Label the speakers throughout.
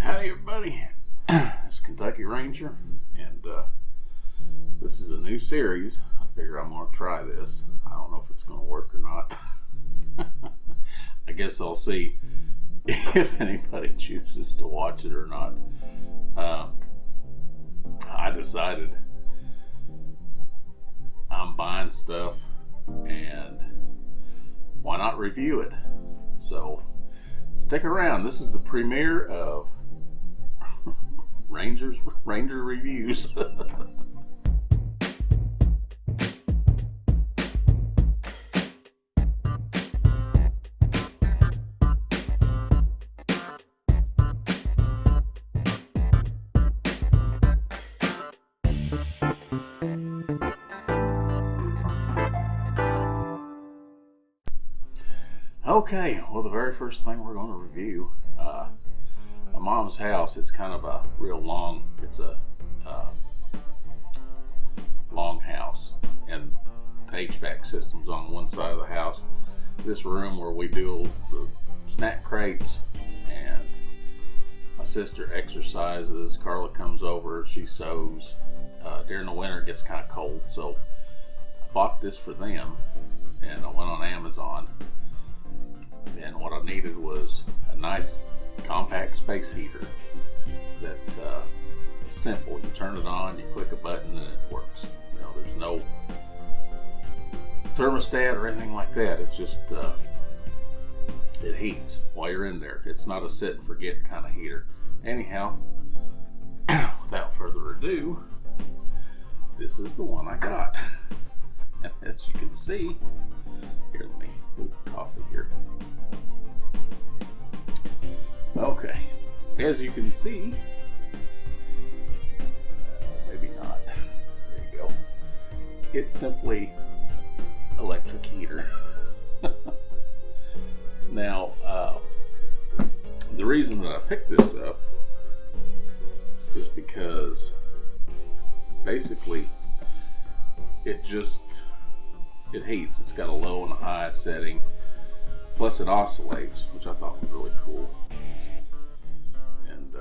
Speaker 1: Howdy everybody, it's Kentucky Ranger, and this is a new series. I figure I'm going to try this. I don't know if it's going to work or not. I guess I'll see if anybody chooses to watch it or not. I decided I'm buying stuff and why not review it? So stick around. This is the premiere of Ranger Reviews. Okay, well, the very first thing we're going to review, my mom's house. It's kind of a real long, it's a long house, and the HVAC system's on one side of the house. This room where we do the snack crates, and my sister exercises, Carla comes over, she sews. During the winter it gets kind of cold, so I bought this for them, and I went on Amazon. And what I needed was a nice compact space heater that is simple. You turn it on, you click a button, and it works. You know, there's no thermostat or anything like that. It's just it heats while you're in there. It's not a sit and forget kind of heater. Anyhow, without further ado, this is the one I got. As you can see, here, let me move the coffee here. Okay, as you can see, maybe not, there you go, it's simply electric heater. Now, the reason that I picked this up is because basically it heats. It's got a low and a high setting, plus it oscillates, which I thought was really cool. And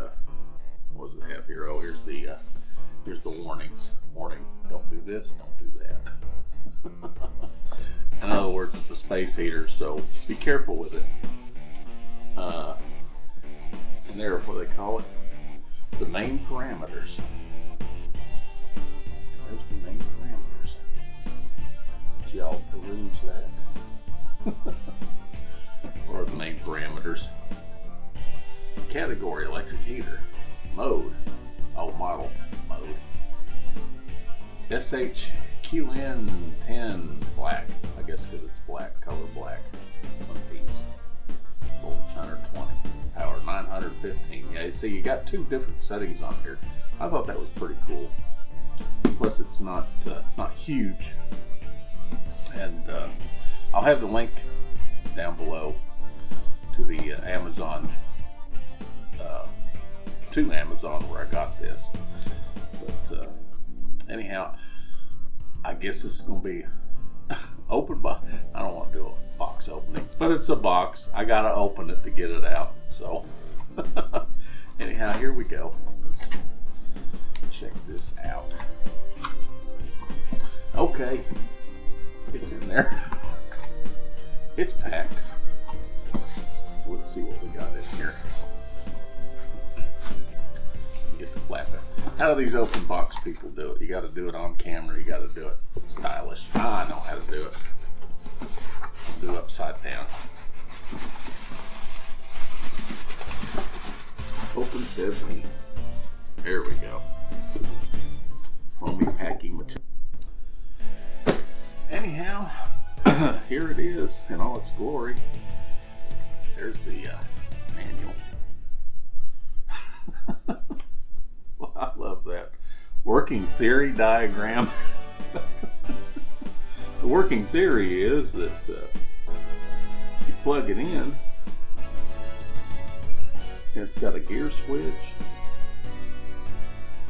Speaker 1: what does it have here? Oh, here's the warnings. Warning: don't do this, don't do that. In other words, it's a space heater, so be careful with it. And there, what they call it, the main parameters. There's the main parameters. Did y'all peruse that? What are the main parameters? Category: electric heater. Mode: model mode. SHQN10 black. I guess because it's black, color black. One piece. Voltage 120. Power 915. Yeah, you see, you got two different settings on here. I thought that was pretty cool. Plus, it's not huge. And I'll have the link down below to the Amazon where I got this. But anyhow, I guess this is going to be open box. I don't want to do a box opening, but it's a box. I got to open it to get it out. So anyhow, here we go. Let's check this out. Okay, it's in there. It's packed. So let's see what we got in here. Get the flapper. How do these open box people do it? You got to do it on camera. You got to do it stylish. I know how to do it. I'll do it upside down. Open sesame. There we go. Foamy packing material. Anyhow, here it is in all its glory. There's the manual. Well, I love that. Working theory diagram. The working theory is that you plug it in, it's got a gear switch,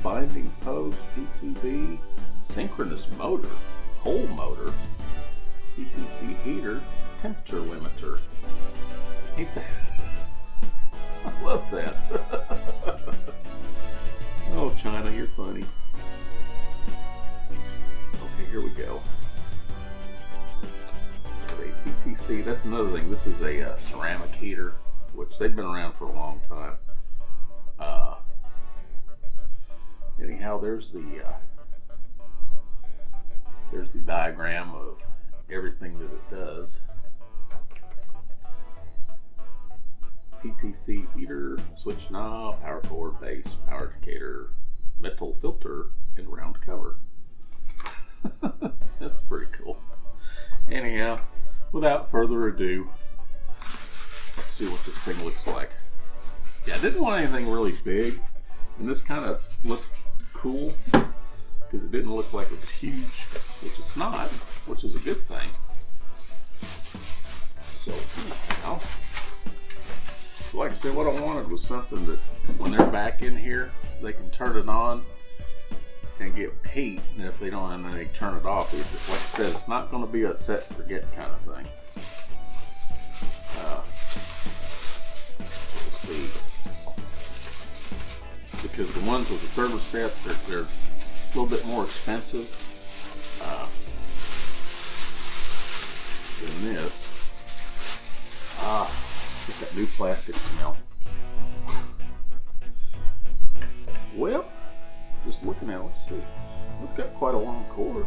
Speaker 1: binding post, PCB, synchronous motor, pole motor, PPC heater, temperature limiter. Ain't that? I love that. a ceramic heater, which they've been around for a long time. Anyhow, there's the diagram of everything that it does. PTC heater, switch knob, power cord, base, power indicator, metal filter, and round cover. That's pretty cool. Anyhow, without further ado, let's see what this thing looks like. Yeah, I didn't want anything really big, and this kind of looked cool because it didn't look like it was huge, which it's not, which is a good thing. So anyhow, like I said, what I wanted was something that when they're back in here, they can turn it on and get heat, and if they don't, and then they turn it off. It's just, like I said, it's not going to be a set and forget kind of thing. We'll see, because the ones with the thermostats, they're a little bit more expensive than this. Get that new plastic smell. Well, just looking at it, let's see. It's got quite a long cord.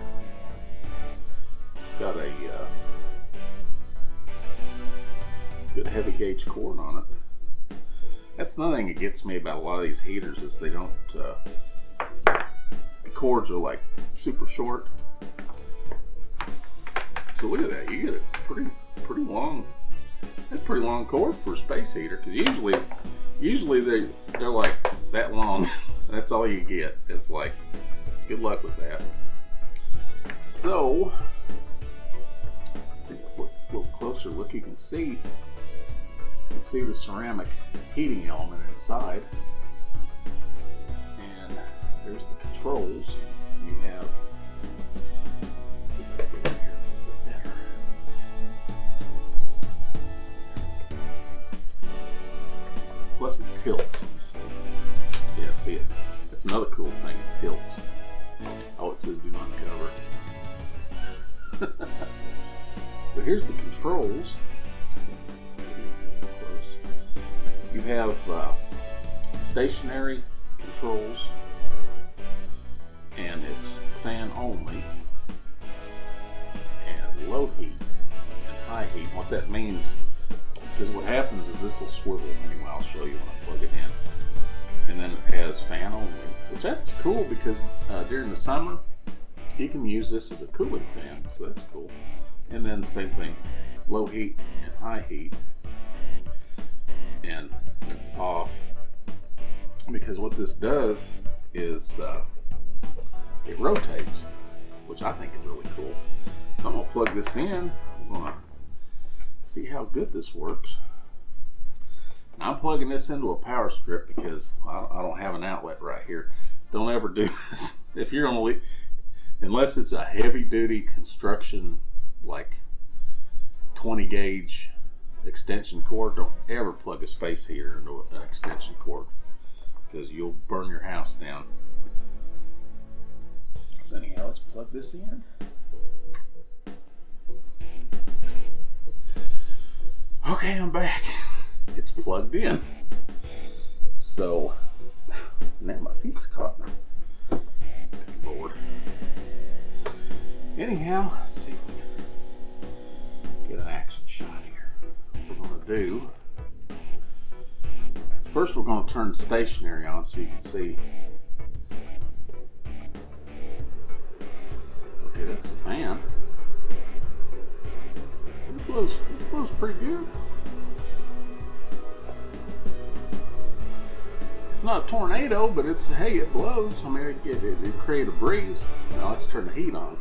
Speaker 1: It's got a good heavy gauge cord on it. That's another thing that gets me about a lot of these heaters is they don't, the cords are like super short. So look at that, you get a pretty long. That's a pretty long cord for a space heater, because usually they're like that long. That's all you get. It's like, good luck with that. So, let's take a little closer look. You can see the ceramic heating element inside, and there's the controls. You have. Let's see if I can get in here a little bit better. Plus it tilts. Yeah, see it. That's another cool thing. It tilts. Oh, it says do not cover. But here's the controls. You have stationary controls, and it's fan only, and low heat and high heat. What that means, because what happens is this will swivel. Anyway, I'll show you when I plug it in. And then it has fan only, which that's cool because during the summer you can use this as a cooling fan, so that's cool. And then same thing, low heat and high heat, and it's off, because what this does is it rotates, which I think is really cool. So I'm gonna plug this in. I'm gonna see how good this works. I'm plugging this into a power strip because I don't have an outlet right here. Don't ever do this. If you're gonna leave, unless it's a heavy duty construction, like 20 gauge extension cord, don't ever plug a space heater into an extension cord, because you'll burn your house down. So anyhow, let's plug this in. Okay, I'm back. It's plugged in. So now my feet's caught now. Good Lord. Anyhow, let's see if we can get an action shot here. What we're gonna do, first we're gonna turn the stationary on so you can see. Okay, that's the fan. It blows pretty good. It's not a tornado, but it's, hey, it blows. I mean, it create a breeze. Now let's turn the heat on.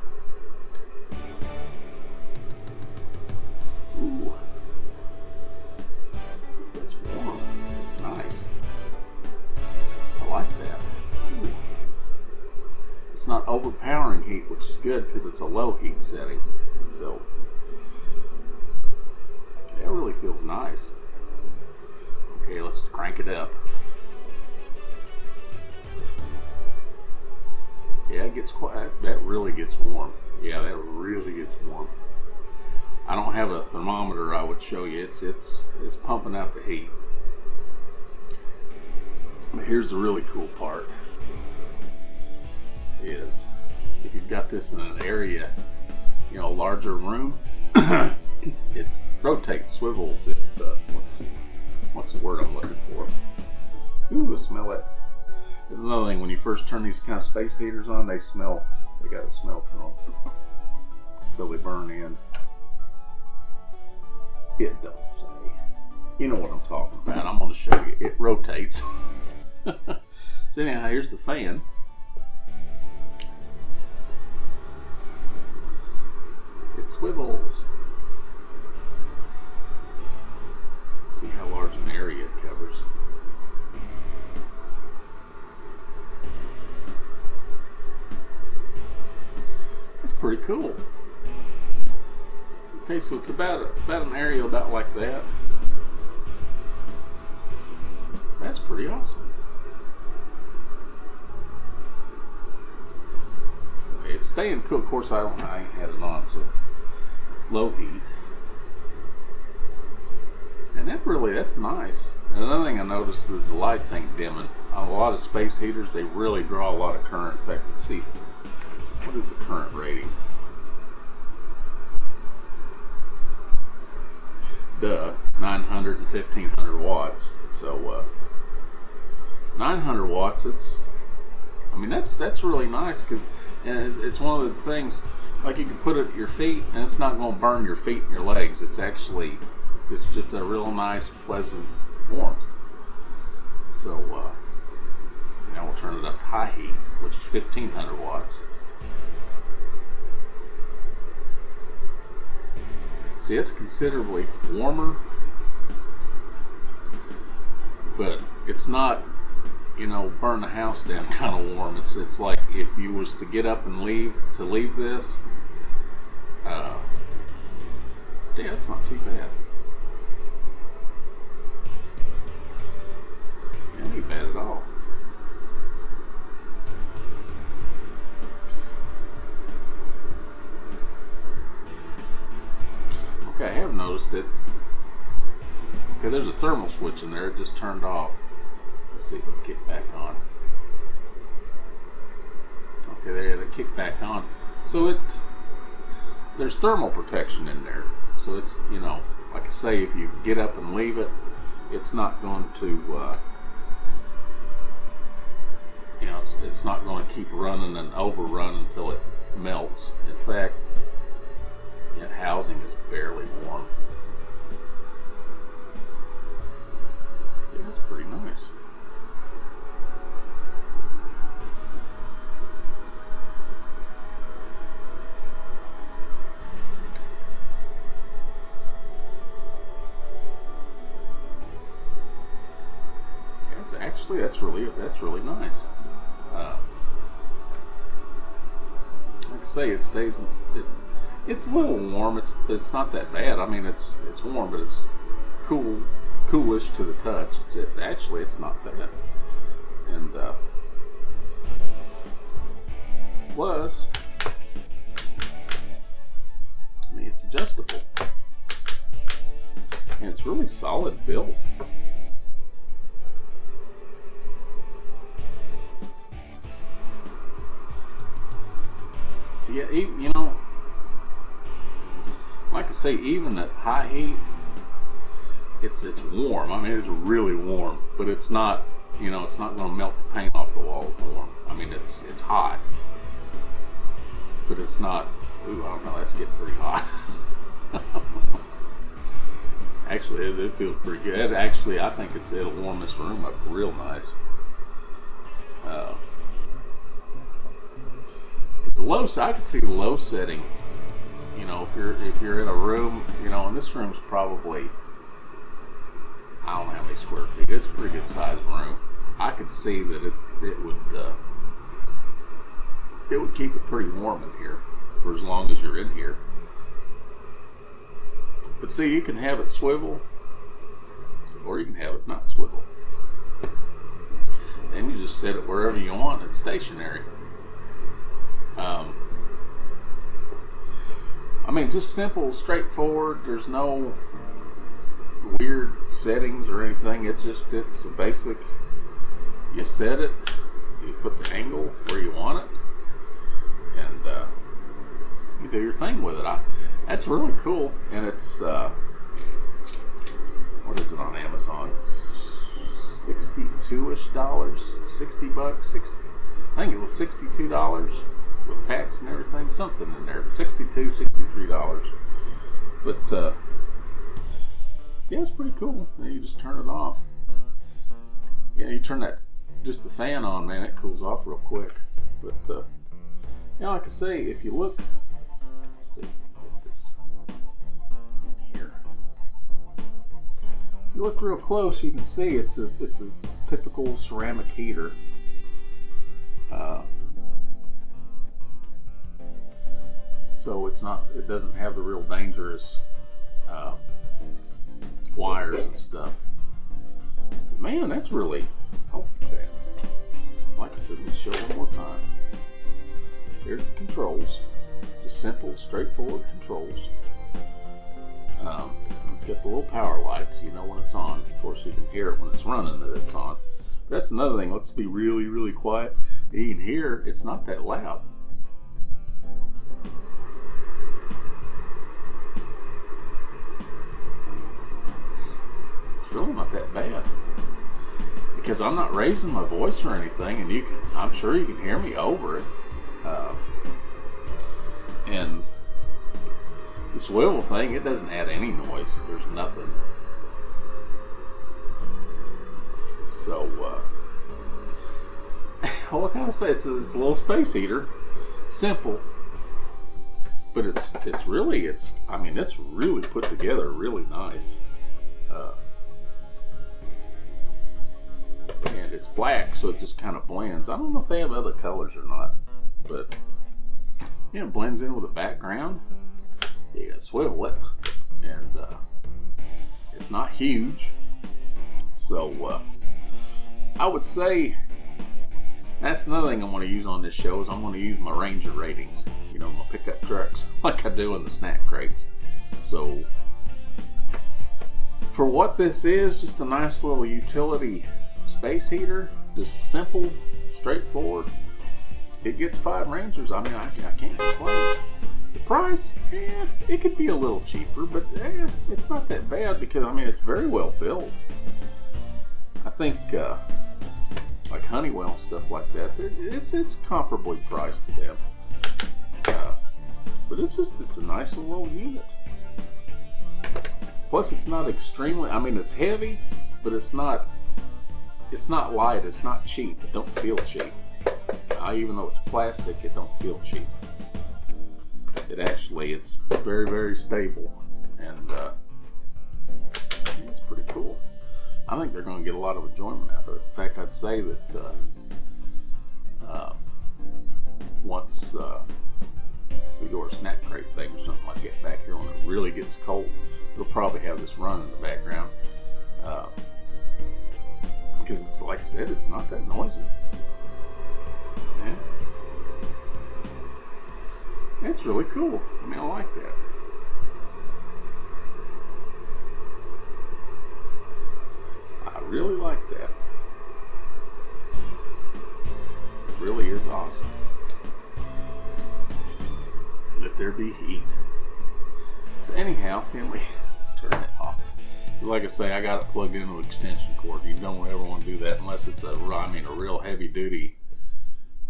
Speaker 1: Ooh, it's warm. It's nice. I like that. Ooh. It's not overpowering heat, which is good because it's a low heat setting. So it really feels nice. Okay, let's crank it up. Yeah, it gets quite, that really gets warm. Yeah, that really gets warm. I don't have a thermometer I would show you. It's pumping out the heat. But here's the really cool part is if you've got this in an area, you know, a larger room, it rotates, swivels. It what's the word I'm looking for? Ooh, smell it. There's another thing, when you first turn these kind of space heaters on, they smell. They got a smell to them. So they burn in. It don't say. You know what I'm talking about. I'm going to show you. It rotates. So anyhow, here's the fan. It swivels. See how large an area it covers. It's pretty cool. Okay, so it's about an area about like that. That's pretty awesome. Okay, it's staying cool. Of course, I ain't had it on, so low heat. And that's nice. And another thing I noticed is the lights ain't dimming. On a lot of space heaters, they really draw a lot of current. In fact, let's see, what is the current rating? 900 and 1500 watts. So 900 watts. That's really nice, because it's one of the things, like, you can put it at your feet and it's not going to burn your feet and your legs. It's just a real nice, pleasant warmth. So now we'll turn it up to high heat, which is 1500 watts. See, it's considerably warmer, but it's not, burn the house down kind of warm. It's like if you was to get up and leave this, yeah, it's not too bad. Yeah, ain't bad at all. Okay, I have noticed it. Okay, there's a thermal switch in there. It just turned off. Let's see if we can kick back on. Okay, there, it kicked back on. So there's thermal protection in there. So it's, like I say, if you get up and leave it, it's not going to, it's not going to keep running and overrun until it melts. In fact, that housing is barely warm. Yeah, that's pretty nice. That's really nice. Like I say, it stays. It's a little warm. It's not that bad. I mean, it's warm, but it's coolish to the touch. Actually, it's not bad. And plus, I mean, it's adjustable, and it's really solid built. So yeah, like I say, even at high heat, it's warm. I mean, it's really warm, but it's not, it's not going to melt the paint off the wall warm. I mean, it's hot, but it's not. Ooh, I don't know. That's getting pretty hot. Actually, it feels pretty good. Actually, I think it'll warm this room up real nice. The low, I could see the low setting. If you're in a room, and this room's probably, I don't know how many square feet. It's a pretty good sized room. I could see that it would keep it pretty warm in here for as long as you're in here. But see, you can have it swivel, or you can have it not swivel. And you just set it wherever you want. It's stationary. I mean, just simple, straightforward. There's no weird settings or anything. It's a basic. You set it, you put the angle where you want it, and you do your thing with it. That's really cool, and it's what is it on Amazon? $62-ish, $60, 60. I think it was $62 with tax and everything, something in there, $62, $63. But yeah, it's pretty cool. And you just turn it off. Yeah, you turn just the fan on, man, it cools off real quick. But like I say, if you look, let's see, get this in here. If you look real close, you can see it's a typical ceramic heater. So it doesn't have the real dangerous wires and stuff. But man, that's really, okay. Like I said, let me show it one more time. Here's the controls. Just simple, straightforward controls. It's got the little power lights, you know when it's on. Of course, you can hear it when it's running that it's on. But that's another thing. Let's be really, really quiet. You can hear it's not that loud. It's really not that bad. Because I'm not raising my voice or anything, and I'm sure you can hear me over it. And the swivel thing, it doesn't add any noise. There's nothing. So, what can I say? It's a little space heater. Simple. But it's really put together really nice. And it's black, so it just kind of blends. I don't know if they have other colors or not, but yeah, it blends in with the background. You gotta swivel it, and it's not huge. So I would say that's another thing I'm going to use on this show is I'm going to use my Ranger ratings. You know, my pickup trucks, like I do in the snack crates. So for what this is, just a nice little utility space heater, just simple, straightforward. It gets 5 Rangers. I mean, I can't complain. The price, it could be a little cheaper, but it's not that bad because I mean it's very well built. I think like Honeywell and stuff like that, it's comparably priced to them. But it's a nice little unit. Plus, it's not extremely. I mean, it's heavy, but it's not light. It's not cheap. It don't feel cheap. Even though it's plastic, it don't feel cheap. It's very, very stable, and it's pretty cool. I think they're going to get a lot of enjoyment out of it. In fact, I'd say that once we do our snack crate thing or something like that back here when it really gets cold, we'll probably have this run in the background because it's like I said, it's not that noisy. Yeah. It's really cool. I mean, I like that. I really like that. It really is awesome. Let there be heat. So anyhow, can we turn it off? Like I say, I got it plugged into an extension cord. You don't ever want to do that unless it's a real heavy duty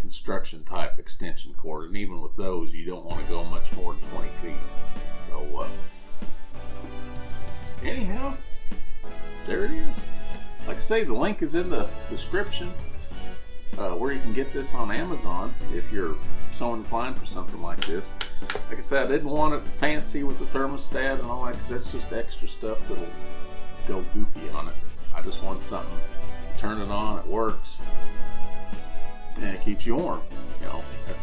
Speaker 1: construction type extension cord, and even with those you don't want to go much more than 20 feet. So anyhow, there it is. Like I say, the link is in the description where you can get this on Amazon if you're so inclined for something like this. Like I said, I didn't want it fancy with the thermostat and all that because that's just extra stuff that'll go goofy on it. I just want something, turn it on, it works, and it keeps you warm. You know, get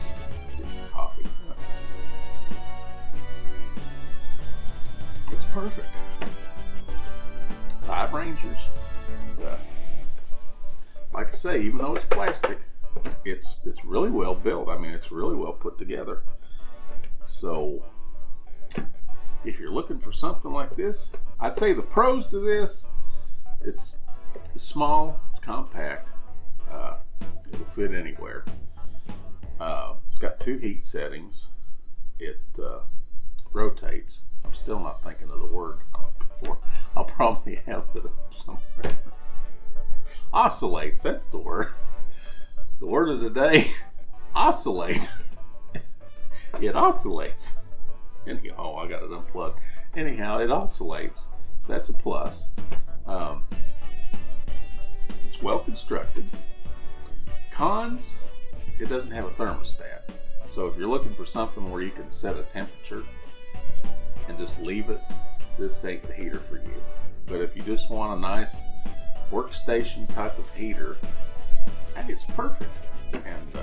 Speaker 1: some coffee. It's perfect. 5 Rangers. Like I say, even though it's plastic, it's really well built. I mean, it's really well put together. So if you're looking for something like this, I'd say the pros to this, it's small, it's compact, it'll fit anywhere. It's got 2 heat settings. It rotates. I'm still not thinking of the word I'm looking for. I'll probably have it up somewhere. Oscillates, that's the word. The word of the day, oscillate. It oscillates. Anyhow, I got it unplugged. Anyhow, it oscillates, so that's a plus. It's well constructed. Cons, it doesn't have a thermostat. So if you're looking for something where you can set a temperature and just leave it, this ain't the heater for you. But if you just want a nice workstation type of heater, hey, it's perfect. And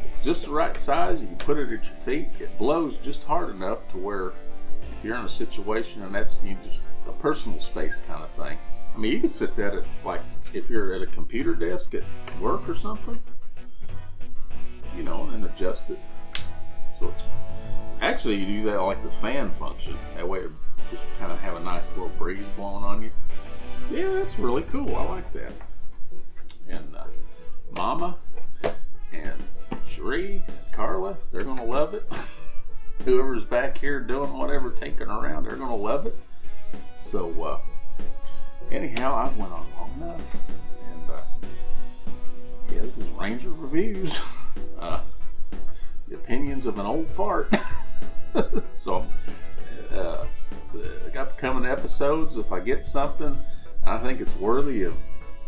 Speaker 1: it's just the right size. You can put it at your feet. It blows just hard enough to where if you're in a situation and that's just a personal space kind of thing. I mean, you can sit that at, like, if you're at a computer desk at work or something, you know, and adjust it. So it's actually, you do that like the fan function. That way it just kind of have a nice little breeze blowing on you. Yeah, that's really cool. I like that. And Mama and Cherie, Carla, they're going to love it. Whoever's back here doing whatever, taking around, they're going to love it. So, anyhow, I went on long enough. And, yeah, this is Ranger Reviews. The opinions of an old fart. So, I got the coming episodes. If I get something I think it's worthy of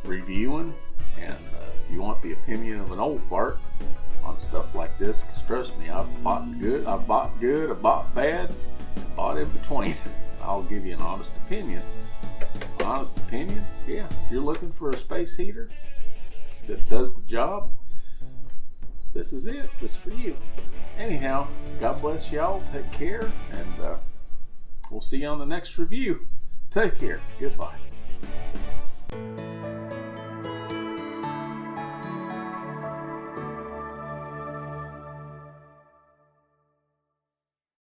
Speaker 1: reviewing, and if you want the opinion of an old fart on stuff like this, because trust me, I've bought good, I bought bad, and bought in between. I'll give you an honest opinion. Honest opinion, yeah, if you're looking for a space heater that does the job, this is it. This is for you. Anyhow, God bless y'all. Take care, and we'll see you on the next review. Take care. Goodbye.